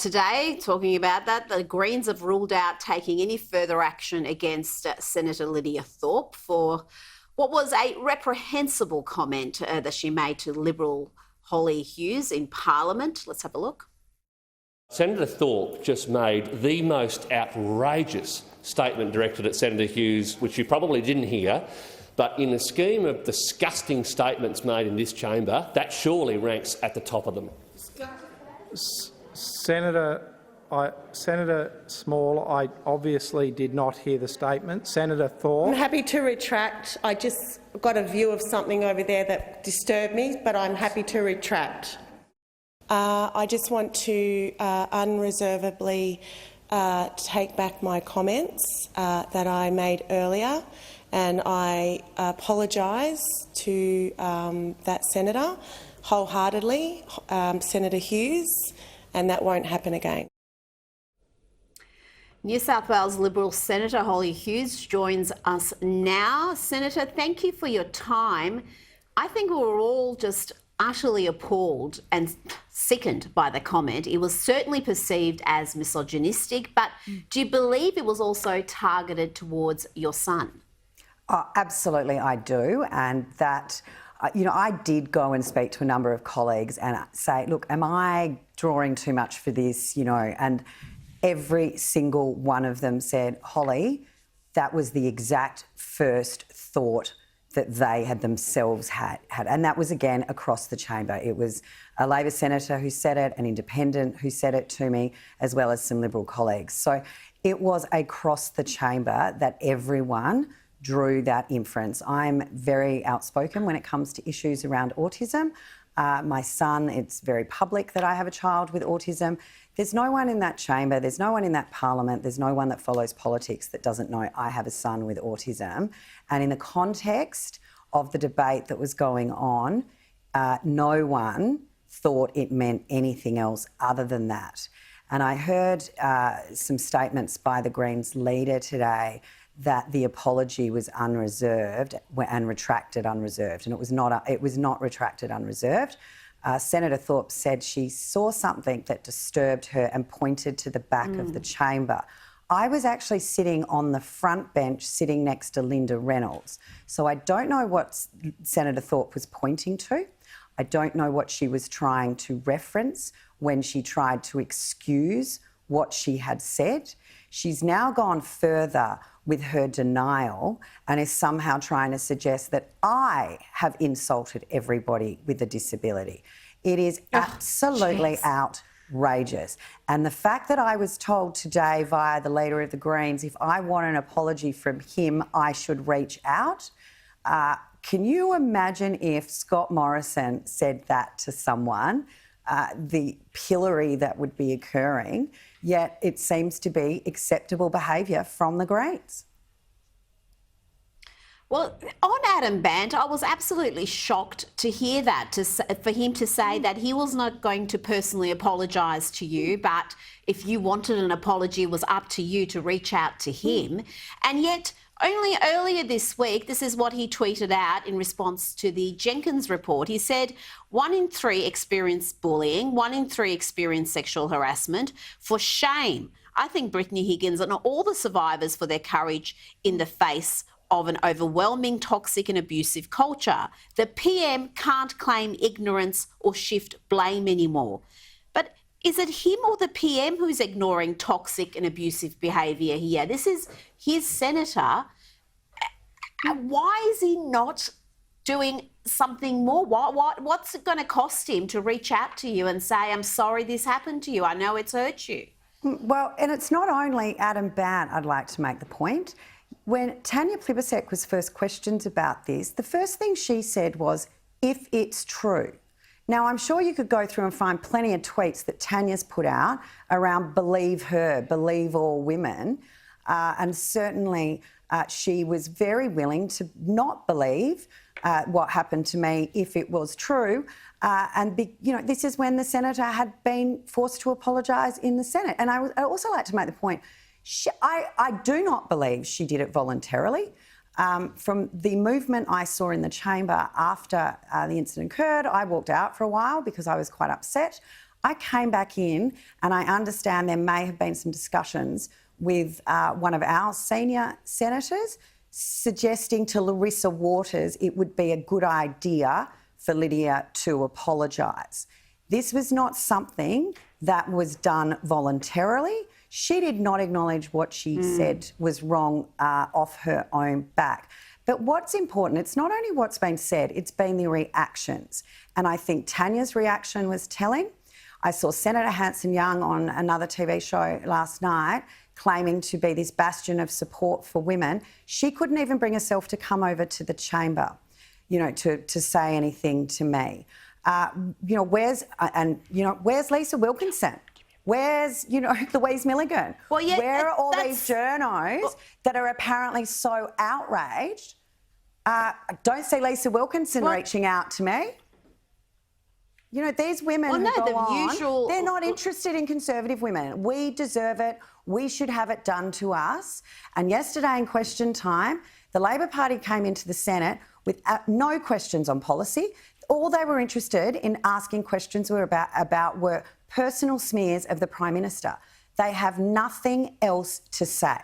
Today, talking about that, the Greens have ruled out taking any further action against Senator Lidia Thorpe for what was a reprehensible comment that she made to Liberal Hollie Hughes in Parliament. Let's have a look. Senator Thorpe just made the most outrageous statement directed at Senator Hughes, which you probably didn't hear, but in the scheme of disgusting statements made in this chamber, that surely ranks at the top of them. Senator Small, I obviously did not hear the statement. Senator Thorpe. I'm happy to retract. I just got a view of something over there that disturbed me, but I'm happy to retract. I just want to unreservedly take back my comments that I made earlier, and I apologise to that senator wholeheartedly, Senator Hughes, and that won't happen again. New South Wales Liberal Senator Hollie Hughes joins us now. Senator, thank you for your time. I think we were all just utterly appalled and sickened by the comment. It was certainly perceived as misogynistic, but do you believe it was also targeted towards your son? Oh, absolutely, I do, and that. I did go and speak to a number of colleagues and say, look, am I drawing too much for this, and every single one of them said, Hollie, that was the exact first thought that they had themselves had. And that was, again, across the chamber. It was a Labor senator who said it, an independent who said it to me, as well as some Liberal colleagues. So it was across the chamber that everyone drew that inference. I'm very outspoken when it comes to issues around autism. My son, it's very public that I have a child with autism. There's no one in that chamber, there's no one in that parliament, there's no one that follows politics that doesn't know I have a son with autism. And in the context of the debate that was going on, no one thought it meant anything else other than that. And I heard some statements by the Greens leader today that the apology was unreserved and retracted unreserved, and it was not retracted unreserved. Senator Thorpe said she saw something that disturbed her and pointed to the back of the chamber. I was actually sitting on the front bench, sitting next to Linda Reynolds. So I don't know what Senator Thorpe was pointing to. I don't know what she was trying to reference when she tried to excuse what she had said. She's now gone further with her denial and is somehow trying to suggest that I have insulted everybody with a disability. It is absolutely outrageous. And the fact that I was told today via the Leader of the Greens, if I want an apology from him, I should reach out. Can you imagine if Scott Morrison said that to someone? The pillory that would be occurring, yet it seems to be acceptable behaviour from the Greens. Well, on Adam Bandt, I was absolutely shocked to hear that, for him to say that he was not going to personally apologise to you, but if you wanted an apology, it was up to you to reach out to him. And yet, only earlier this week, this is what he tweeted out in response to the Jenkins report. He said 1 in 3 experience bullying, 1 in 3 experience sexual harassment. For shame, I thank Brittany Higgins and all the survivors for their courage in the face of an overwhelming toxic and abusive culture. The PM can't claim ignorance or shift blame anymore. But is it him or the PM who's ignoring toxic and abusive behaviour here? This is his senator. Why is he not doing something more? What's it going to cost him to reach out to you and say, I'm sorry this happened to you, I know it's hurt you? Well, and it's not only Adam Bandt, I'd like to make the point. When Tanya Plibersek was first questioned about this, the first thing she said was, if it's true. Now, I'm sure you could go through and find plenty of tweets that Tanya's put out around believe her, believe all women, and certainly she was very willing to not believe what happened to me if it was true. This is when the senator had been forced to apologise in the Senate. And I also like to make the point, I do not believe she did it voluntarily. From the movement I saw in the chamber after the incident occurred, I walked out for a while because I was quite upset. I came back in, and I understand there may have been some discussions with one of our senior senators suggesting to Larissa Waters it would be a good idea for Lidia to apologise. This was not something that was done voluntarily. She did not acknowledge what she said was wrong off her own back. But what's important, it's not only what's been said, it's been the reactions. And I think Tanya's reaction was telling. I saw Senator Hanson-Young on another TV show last night claiming to be this bastion of support for women. She couldn't even bring herself to come over to the chamber, to say anything to me. Where's Lisa Wilkinson? Where's, Louise Milligan? Well, yeah, where are all these journos that are apparently so outraged? I don't see Lisa Wilkinson reaching out to me. These women who go on, they're not interested in conservative women. We deserve it. We should have it done to us. And yesterday in question time, the Labor Party came into the Senate with no questions on policy. All they were interested in asking questions were were personal smears of the Prime Minister. They have nothing else to say.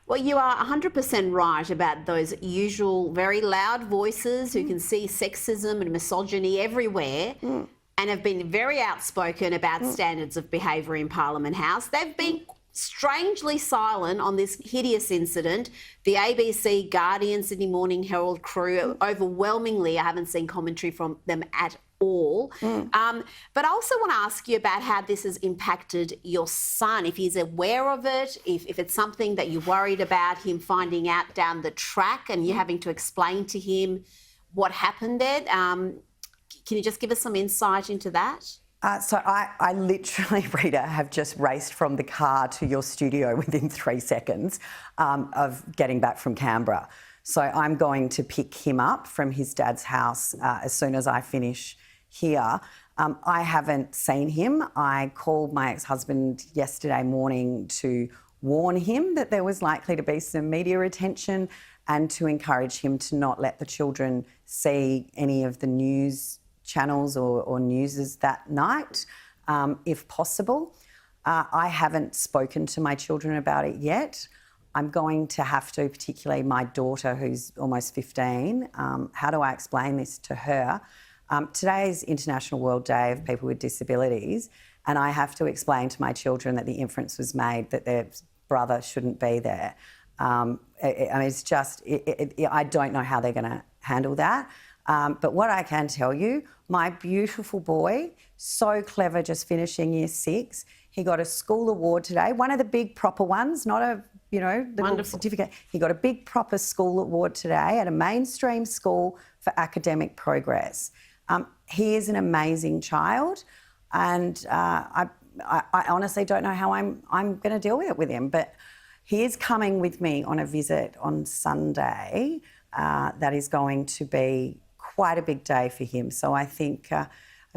Well, you are 100% right about those usual very loud voices who can see sexism and misogyny everywhere and have been very outspoken about standards of behaviour in Parliament House. They've been strangely silent on this hideous incident. The ABC, Guardian, Sydney Morning Herald crew, overwhelmingly, I haven't seen commentary from them at all. But I also want to ask you about how this has impacted your son, if he's aware of it, if it's something that you're worried about him finding out down the track and you having to explain to him what happened there. Can you just give us some insight into that? So I literally, Rita, have just raced from the car to your studio within 3 seconds of getting back from Canberra. So I'm going to pick him up from his dad's house as soon as I finish here. I haven't seen him. I called my ex-husband yesterday morning to warn him that there was likely to be some media attention and to encourage him to not let the children see any of the news channels or newses that night, if possible. I haven't spoken to my children about it yet. I'm going to have to, particularly my daughter who's almost 15, how do I explain this to her? Today is International World Day of People with Disabilities, and I have to explain to my children that the inference was made that their brother shouldn't be there. It's just, I don't know how they're going to handle that. But what I can tell you, my beautiful boy, so clever, just finishing year 6, he got a school award today, one of the big proper ones, not a, little certificate. He got a big proper school award today at a mainstream school for academic progress. He is an amazing child, and I honestly don't know how I'm going to deal with it with him, but he is coming with me on a visit on Sunday. That is going to be quite a big day for him. So I think a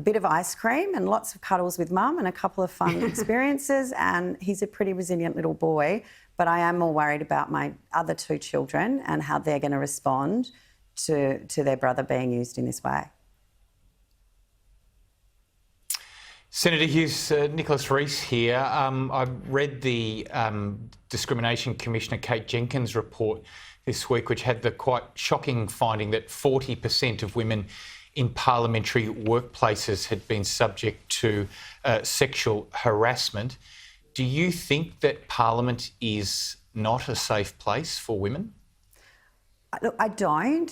bit of ice cream and lots of cuddles with mum and a couple of fun experiences, and he's a pretty resilient little boy. But I am more worried about my other 2 children and how they're going to respond to their brother being used in this way. Senator Hughes, Nicholas Rees here. I read the Discrimination Commissioner Kate Jenkins' report this week, which had the quite shocking finding that 40% of women in parliamentary workplaces had been subject to sexual harassment. Do you think that Parliament is not a safe place for women? Look, I don't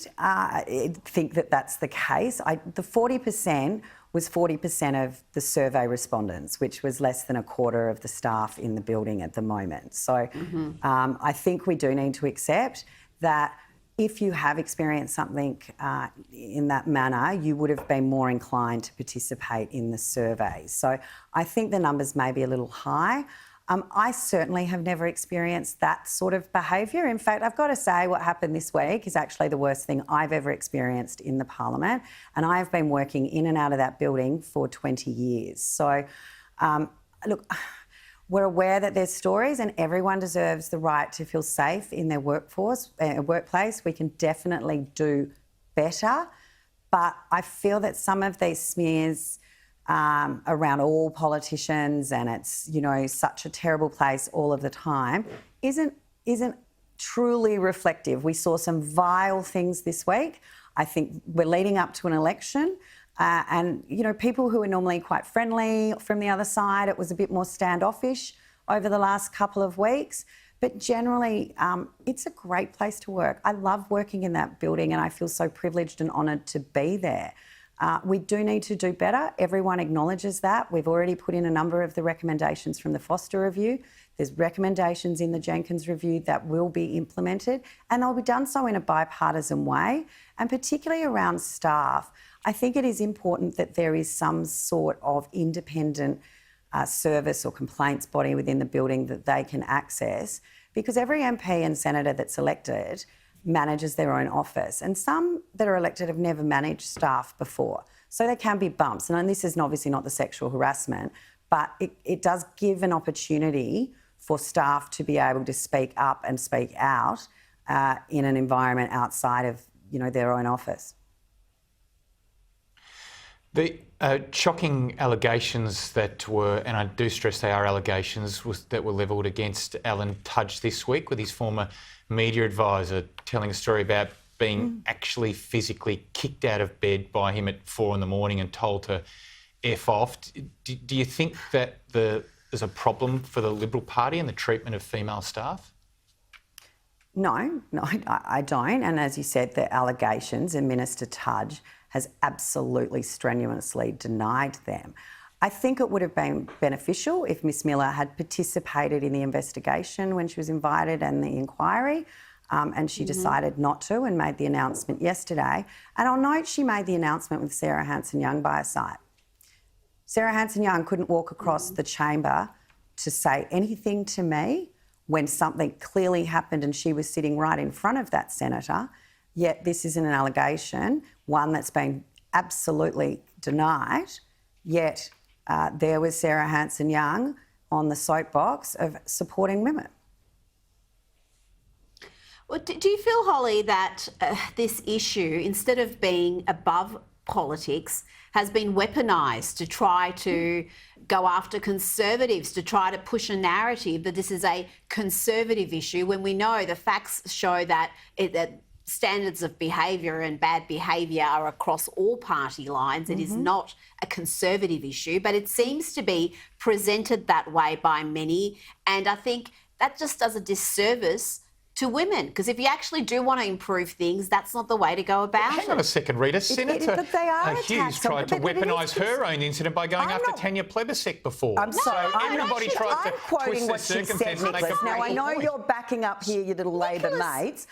think that that's the case. The 40% was 40% of the survey respondents, which was less than a quarter of the staff in the building at the moment. So I think we do need to accept that if you have experienced something in that manner, you would have been more inclined to participate in the survey. So I think the numbers may be a little high. I certainly have never experienced that sort of behaviour. In fact, I've got to say what happened this week is actually the worst thing I've ever experienced in the Parliament, and I have been working in and out of that building for 20 years. So, look, we're aware that there's stories and everyone deserves the right to feel safe in their workplace. We can definitely do better. But I feel that some of these smears around all politicians, and it's, you know, such a terrible place all of the time, isn't truly reflective. We saw some vile things this week. I think we're leading up to an election. And, you know, people who are normally quite friendly from the other side, it was a bit more standoffish over the last couple of weeks. But generally, it's a great place to work. I love working in that building and I feel so privileged and honoured to be there. We do need to do better. Everyone acknowledges that. We've already put in a number of the recommendations from the Foster Review. There's recommendations in the Jenkins Review that will be implemented, and they'll be done so in a bipartisan way, and particularly around staff. I think it is important that there is some sort of independent service or complaints body within the building that they can access, because every MP and senator that's elected manages their own office, and some that are elected have never managed staff before. So there can be bumps, and this is obviously not the sexual harassment, but it does give an opportunity for staff to be able to speak up and speak out in an environment outside of, you know, their own office. The shocking allegations that were, and I do stress they are allegations, that were levelled against Alan Tudge this week, with his former media advisor telling a story about being actually physically kicked out of bed by him at 4 a.m. and told to F off. Do you think that there's a problem for the Liberal Party and the treatment of female staff? No, I don't. And as you said, the allegations, and Minister Tudge has absolutely strenuously denied them. I think it would have been beneficial if Miss Miller had participated in the investigation when she was invited and the inquiry, and she decided not to and made the announcement yesterday. And I'll note she made the announcement with Sarah Hanson-Young by her side. Sarah Hanson-Young couldn't walk across the chamber to say anything to me when something clearly happened and she was sitting right in front of that senator, yet this isn't an allegation, one that's been absolutely denied, yet there was Sarah Hanson-Young on the soapbox of supporting women. Well, do you feel, Hollie, that this issue, instead of being above politics, has been weaponised to try to go after Conservatives, to try to push a narrative that this is a Conservative issue, when we know the facts show that standards of behaviour and bad behaviour are across all party lines. It is not a Conservative issue, but it seems to be presented that way by many. And I think that just does a disservice to women, because if you actually do want to improve things, that's not the way to go about it. Hang on a second, Rita. Senator Hughes tried to weaponise her own incident by going after Tanya Plibersek before. I'm sorry. Everybody tries to twist the circumstances and make a Now, I know you're backing up here, your little Labor mates.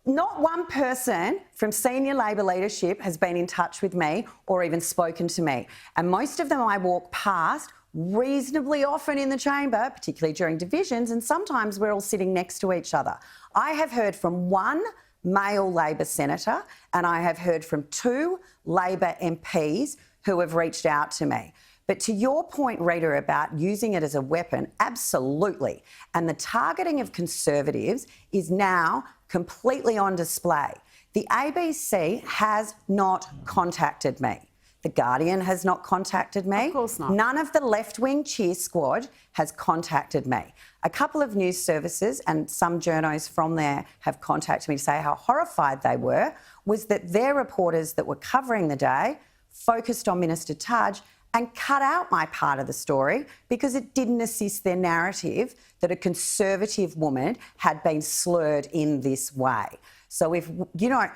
Not one person from senior Labor leadership has been in touch with me or even spoken to me. And most of them I walk past reasonably often in the chamber, particularly during divisions, and sometimes we're all sitting next to each other. I have heard from one male Labor senator and I have heard from 2 Labor MPs who have reached out to me. But to your point, Rita, about using it as a weapon, absolutely. And the targeting of Conservatives is now completely on display. The ABC has not contacted me. The Guardian has not contacted me. Of course not. None of the left-wing cheer squad has contacted me. A couple of news services and some journos from there have contacted me to say how horrified they were, was that their reporters that were covering the day focused on Minister Tudge and cut out my part of the story because it didn't assist their narrative that a Conservative woman had been slurred in this way. So if, you know,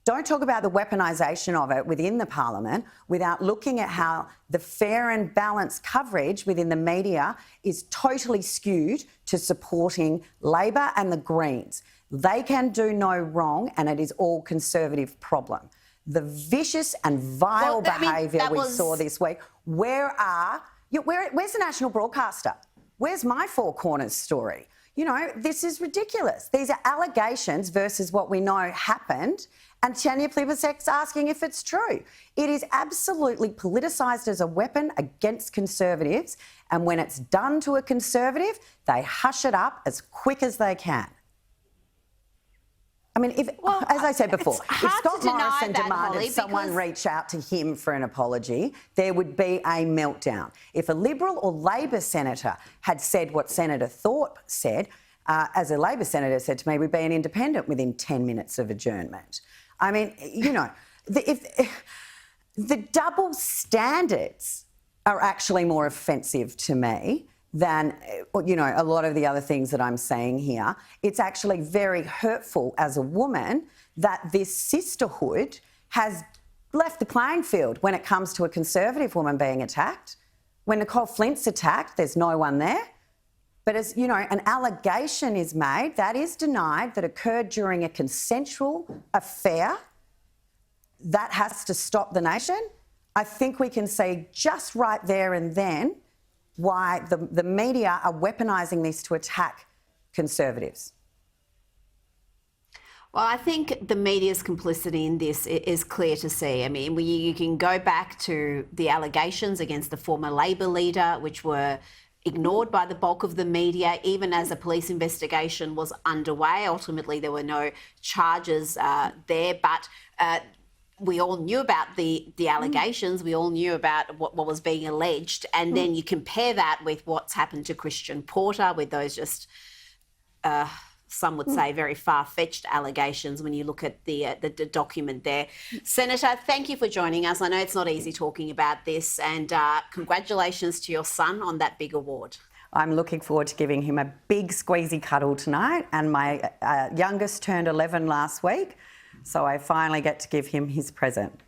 don't talk about the weaponisation of it within the parliament without looking at how the fair and balanced coverage within the media is totally skewed to supporting Labor and the Greens. They can do no wrong and it is all Conservative problem. The vicious and vile behaviour we saw this week, where's the national broadcaster? Where's my Four Corners story? You know, this is ridiculous. These are allegations versus what we know happened, and Tanya Plibersek's asking if it's true. It is absolutely politicised as a weapon against Conservatives, and when it's done to a Conservative, they hush it up as quick as they can. I mean, if, as I said before, it's if hard Scott to deny Morrison that, demanded Hollie, someone because- reach out to him for an apology, there would be a meltdown. If a Liberal or Labor senator had said what Senator Thorpe said, as a Labor senator said to me, we'd be an independent within 10 minutes of adjournment. I mean, you know, the double standards are actually more offensive to me than, you know, a lot of the other things that I'm saying here. It's actually very hurtful as a woman that this sisterhood has left the playing field when it comes to a Conservative woman being attacked. When Nicole Flint's attacked, there's no one there. But as, you know, an allegation is made, that is denied, that occurred during a consensual affair, that has to stop the nation. I think we can see just right there and then why the media are weaponising this to attack Conservatives. Well, I think the media's complicity in this is clear to see. I mean, you can go back to the allegations against the former Labor leader, which were ignored by the bulk of the media, even as a police investigation was underway. Ultimately, there were no charges there, but we all knew about the allegations. We all knew about what was being alleged. And then you compare that with what's happened to Christian Porter, with those just, some would say, very far-fetched allegations when you look at the document there. Senator, thank you for joining us. I know it's not easy talking about this, and congratulations to your son on that big award. I'm looking forward to giving him a big squeezy cuddle tonight, and my youngest turned 11 last week, so I finally get to give him his present.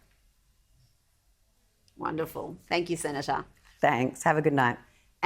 Wonderful. Thank you, Senator. Thanks. Have a good night.